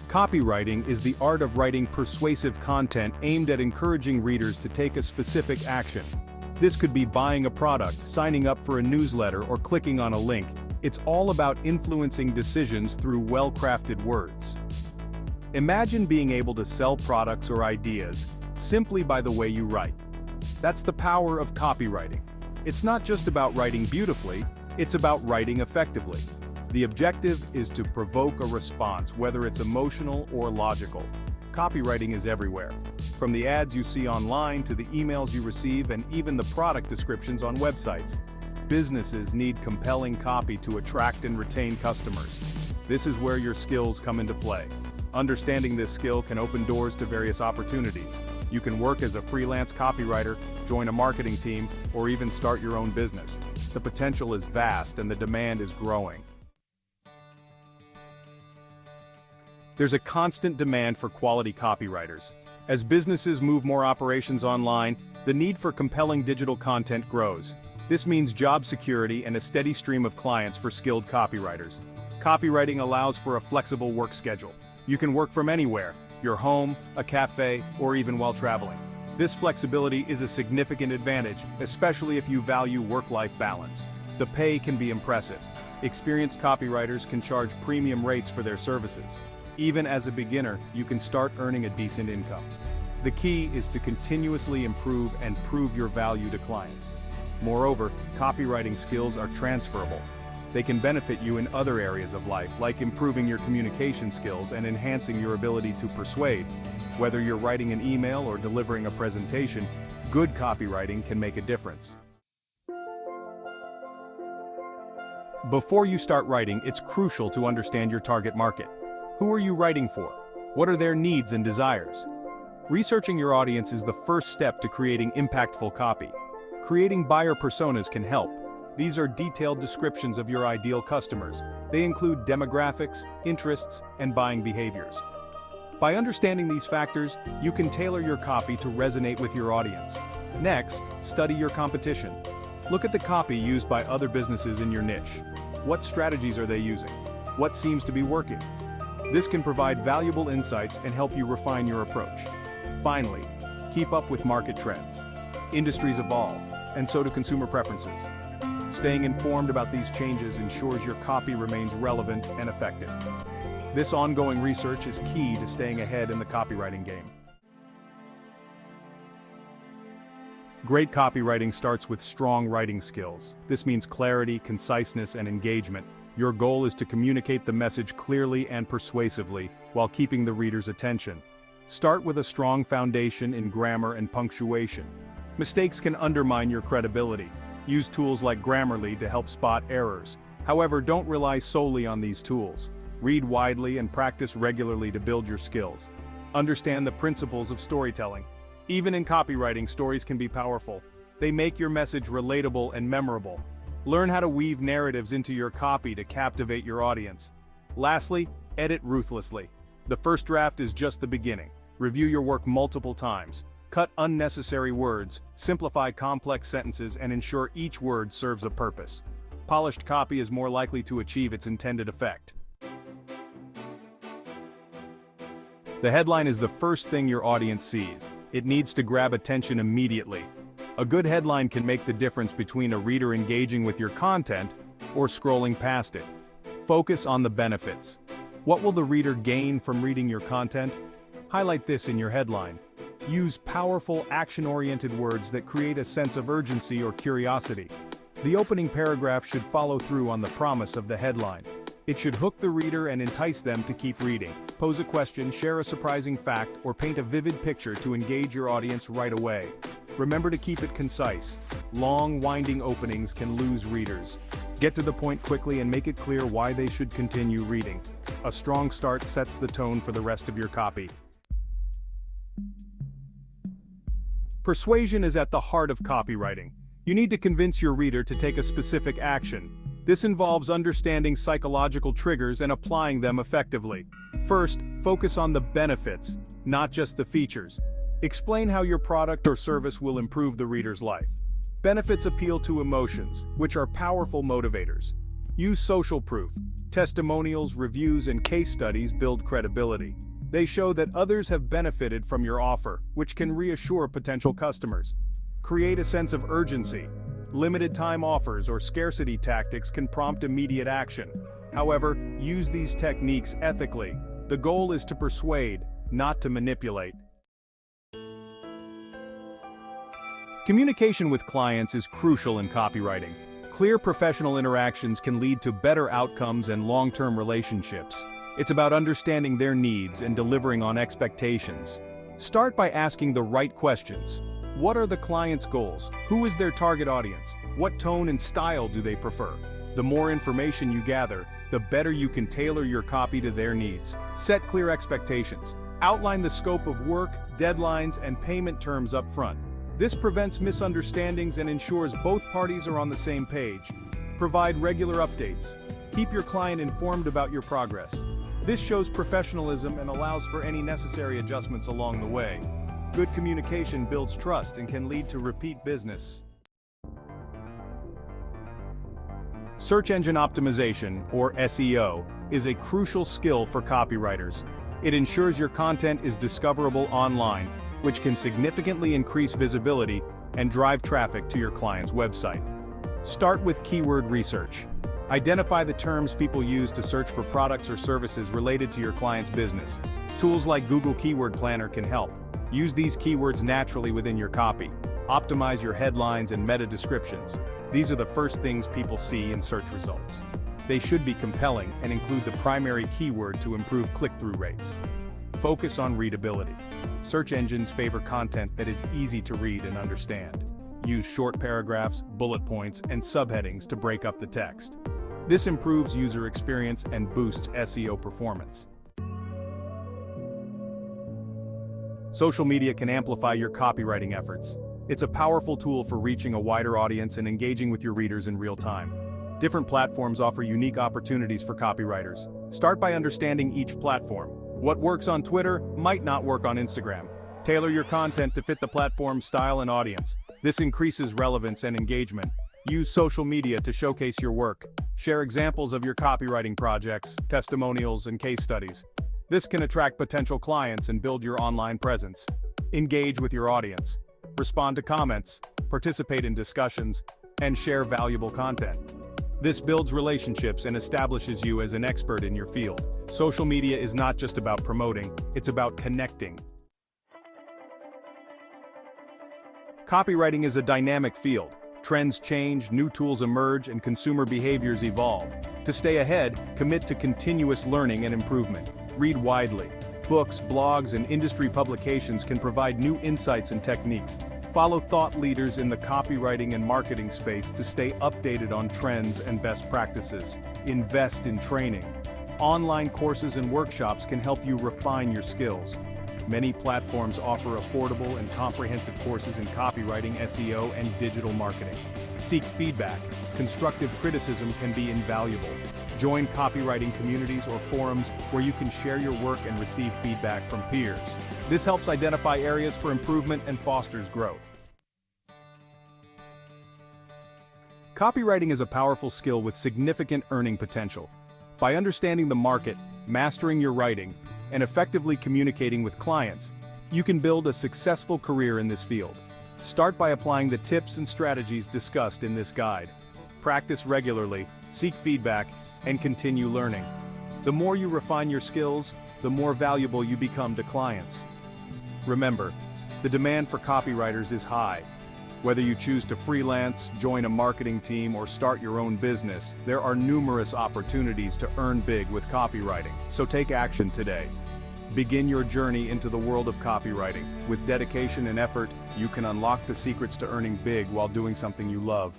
Copywriting is the art of writing persuasive content aimed at encouraging readers to take a specific action. This could be buying a product, signing up for a newsletter, or clicking on a link. It's all about influencing decisions through well-crafted words. Imagine being able to sell products or ideas simply by the way you write. That's the power of copywriting. It's not just about writing beautifully, it's about writing effectively. The objective is to provoke a response, whether it's emotional or logical. Copywriting is everywhere. From the ads you see online to the emails you receive and even the product descriptions on websites. Businesses need compelling copy to attract and retain customers. This is where your skills come into play. Understanding this skill can open doors to various opportunities. You can work as a freelance copywriter, join a marketing team, or even start your own business. The potential is vast and the demand is growing. There's a constant demand for quality copywriters. As businesses move more operations online, the need for compelling digital content grows. This means job security and a steady stream of clients for skilled copywriters. Copywriting allows for a flexible work schedule. You can work from anywhere, your home, a cafe, or even while traveling. This flexibility is a significant advantage, especially if you value work-life balance. The pay can be impressive. Experienced copywriters can charge premium rates for their services. Even as a beginner, you can start earning a decent income. The key is to continuously improve and prove your value to clients. Moreover, copywriting skills are transferable. They can benefit you in other areas of life, like improving your communication skills and enhancing your ability to persuade. Whether you're writing an email or delivering a presentation, good copywriting can make a difference. Before you start writing, it's crucial to understand your target market. Who are you writing for? What are their needs and desires? Researching your audience is the first step to creating impactful copy. Creating buyer personas can help. These are detailed descriptions of your ideal customers. They include demographics, interests, and buying behaviors. By understanding these factors, you can tailor your copy to resonate with your audience. Next, study your competition. Look at the copy used by other businesses in your niche. What strategies are they using? What seems to be working? This can provide valuable insights and help you refine your approach. Finally, keep up with market trends. Industries evolve, and so do consumer preferences. Staying informed about these changes ensures your copy remains relevant and effective. This ongoing research is key to staying ahead in the copywriting game. Great copywriting starts with strong writing skills. This means clarity, conciseness, and engagement. Your goal is to communicate the message clearly and persuasively while keeping the reader's attention. Start with a strong foundation in grammar and punctuation. Mistakes can undermine your credibility. Use tools like Grammarly to help spot errors. However, don't rely solely on these tools. Read widely and practice regularly to build your skills. Understand the principles of storytelling. Even in copywriting, stories can be powerful. They make your message relatable and memorable. Learn how to weave narratives into your copy to captivate your audience. Lastly, edit ruthlessly. The first draft is just the beginning. Review your work multiple times. Cut unnecessary words, simplify complex sentences, and ensure each word serves a purpose. Polished copy is more likely to achieve its intended effect. The headline is the first thing your audience sees. It needs to grab attention immediately. A good headline can make the difference between a reader engaging with your content or scrolling past it. Focus on the benefits. What will the reader gain from reading your content? Highlight this in your headline. Use powerful, action-oriented words that create a sense of urgency or curiosity. The opening paragraph should follow through on the promise of the headline. It should hook the reader and entice them to keep reading. Pose a question, share a surprising fact, or paint a vivid picture to engage your audience right away. Remember to keep it concise. Long, winding openings can lose readers. Get to the point quickly and make it clear why they should continue reading. A strong start sets the tone for the rest of your copy. Persuasion is at the heart of copywriting. You need to convince your reader to take a specific action. This involves understanding psychological triggers and applying them effectively. First, focus on the benefits, not just the features. Explain how your product or service will improve the reader's life. Benefits appeal to emotions, which are powerful motivators. Use social proof. Testimonials, reviews, and case studies build credibility. They show that others have benefited from your offer, which can reassure potential customers. Create a sense of urgency. Limited time offers or scarcity tactics can prompt immediate action. However, use these techniques ethically. The goal is to persuade, not to manipulate. Communication with clients is crucial in copywriting. Clear professional interactions can lead to better outcomes and long-term relationships. It's about understanding their needs and delivering on expectations. Start by asking the right questions. What are the client's goals? Who is their target audience? What tone and style do they prefer? The more information you gather, the better you can tailor your copy to their needs. Set clear expectations. Outline the scope of work, deadlines, and payment terms up front. This prevents misunderstandings and ensures both parties are on the same page. Provide regular updates. Keep your client informed about your progress. This shows professionalism and allows for any necessary adjustments along the way. Good communication builds trust and can lead to repeat business. Search engine optimization, or SEO, is a crucial skill for copywriters. It ensures your content is discoverable online, which can significantly increase visibility and drive traffic to your client's website. Start with keyword research. Identify the terms people use to search for products or services related to your client's business. Tools like Google Keyword Planner can help. Use these keywords naturally within your copy. Optimize your headlines and meta descriptions. These are the first things people see in search results. They should be compelling and include the primary keyword to improve click-through rates. Focus on readability. Search engines favor content that is easy to read and understand. Use short paragraphs, bullet points, and subheadings to break up the text. This improves user experience and boosts SEO performance. Social media can amplify your copywriting efforts. It's a powerful tool for reaching a wider audience and engaging with your readers in real time. Different platforms offer unique opportunities for copywriters. Start by understanding each platform. What works on Twitter might not work on Instagram. Tailor your content to fit the platform's style and audience. This increases relevance and engagement. Use social media to showcase your work. Share examples of your copywriting projects, testimonials, and case studies. This can attract potential clients and build your online presence. Engage with your audience. Respond to comments, participate in discussions, and share valuable content. This builds relationships and establishes you as an expert in your field. Social media is not just about promoting, it's about connecting. Copywriting is a dynamic field. Trends change, new tools emerge, and consumer behaviors evolve. To stay ahead, commit to continuous learning and improvement. Read widely. Books, blogs, and industry publications can provide new insights and techniques. Follow thought leaders in the copywriting and marketing space to stay updated on trends and best practices. Invest in training. Online courses and workshops can help you refine your skills. Many platforms offer affordable and comprehensive courses in copywriting, SEO, and digital marketing. Seek feedback. Constructive criticism can be invaluable. Join copywriting communities or forums where you can share your work and receive feedback from peers. This helps identify areas for improvement and fosters growth. Copywriting is a powerful skill with significant earning potential. By understanding the market, mastering your writing, and effectively communicating with clients, you can build a successful career in this field. Start by applying the tips and strategies discussed in this guide. Practice regularly, seek feedback, and continue learning. The more you refine your skills, the more valuable you become to clients. Remember, the demand for copywriters is high. Whether you choose to freelance, join a marketing team, or start your own business, there are numerous opportunities to earn big with copywriting. So take action today. Begin your journey into the world of copywriting. With dedication and effort, you can unlock the secrets to earning big while doing something you love.